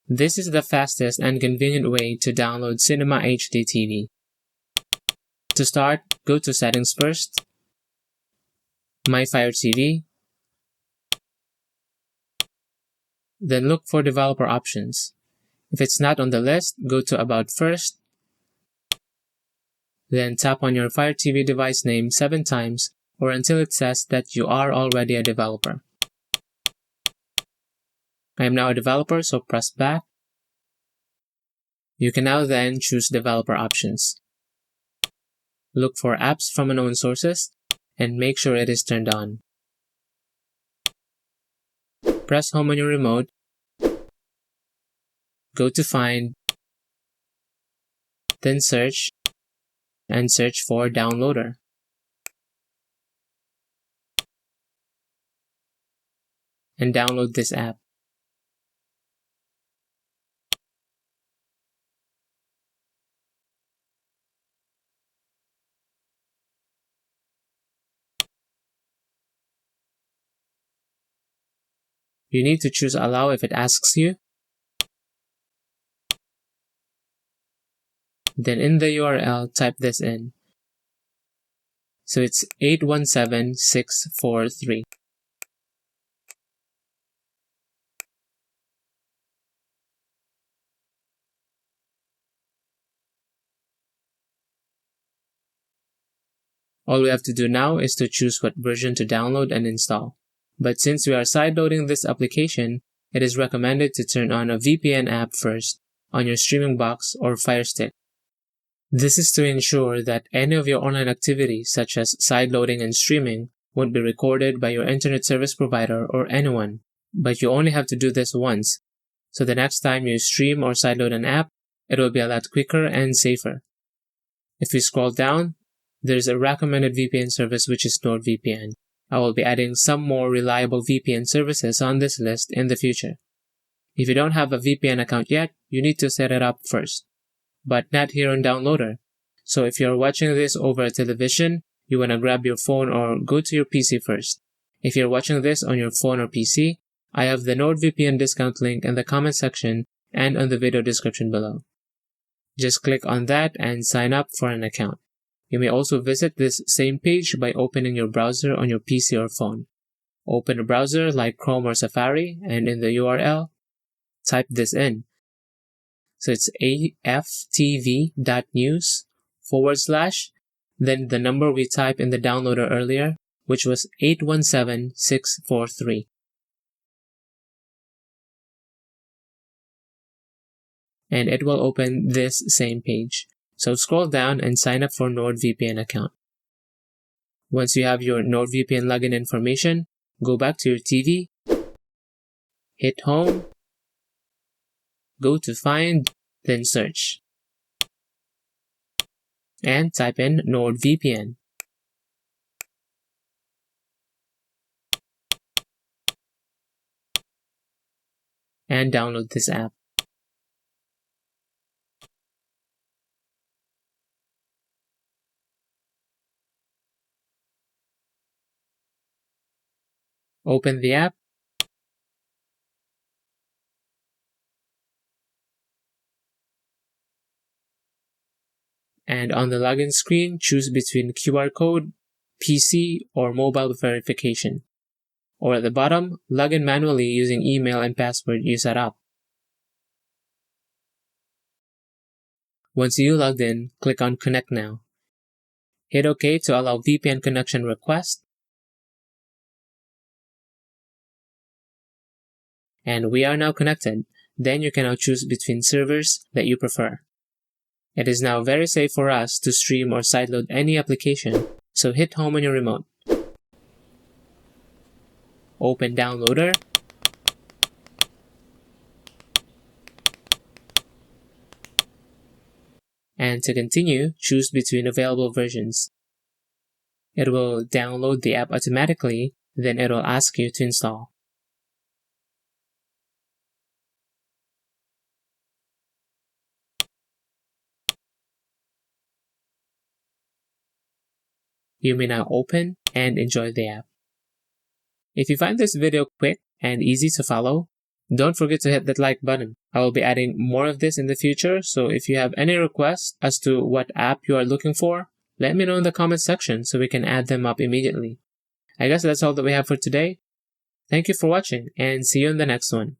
This is the fastest and convenient way to download Cinema HD TV. To start, go to Settings first, My Fire TV, then look for Developer Options. If it's not on the list, go to About first, then tap on your Fire TV device name 7 times or until it says that you are already a developer. I am now a developer, so press back. You can now then choose Developer Options. Look for Apps from Unknown Sources and make sure it is turned on. Press Home on your remote, go to Find, then Search, and search for Downloader. And download this app. You need to choose Allow if it asks you. Then in the URL, type this in. So it's 817643. All we have to do now is to choose what version to download and install. But since we are sideloading this application, it is recommended to turn on a VPN app first on your streaming box or Firestick. This is to ensure that any of your online activities such as sideloading and streaming won't be recorded by your internet service provider or anyone, but you only have to do this once, so the next time you stream or sideload an app, it will be a lot quicker and safer. If you scroll down, there's a recommended VPN service which is NordVPN. I will be adding some more reliable VPN services on this list in the future. If you don't have a VPN account yet, you need to set it up first, but not here on Downloader. So if you're watching this over a television, you want to grab your phone or go to your PC first. If you're watching this on your phone or PC, I have the NordVPN discount link in the comment section and on the video description below. Just click on that and sign up for an account. You may also visit this same page by opening your browser on your PC or phone. Open a browser like Chrome or Safari, and in the URL, type this in. So it's aftv.news / then the number we typed in the downloader earlier, which was 817643. And it will open this same page. So scroll down and sign up for NordVPN account. Once you have your NordVPN login information, go back to your TV, hit Home, go to Find, then Search, and type in NordVPN. And download this app. Open the app, and on the login screen, choose between QR code, PC, or mobile verification. Or at the bottom, log in manually using email and password you set up. Once you logged in, click on Connect Now. Hit OK to allow VPN connection request. And we are now connected. Then you can now choose between servers that you prefer. It is now very safe for us to stream or sideload any application, so hit Home on your remote. Open Downloader. And to continue, choose between available versions. It will download the app automatically, then it will ask you to install. You may now open and enjoy the app. If you find this video quick and easy to follow, Don't forget to hit that like button. I will be adding more of this in the future, so if you have any requests as to what app you are looking for, let me know in the comment section so we can add them up immediately. I guess that's all that we have for today. Thank you for watching, and see you in the next one.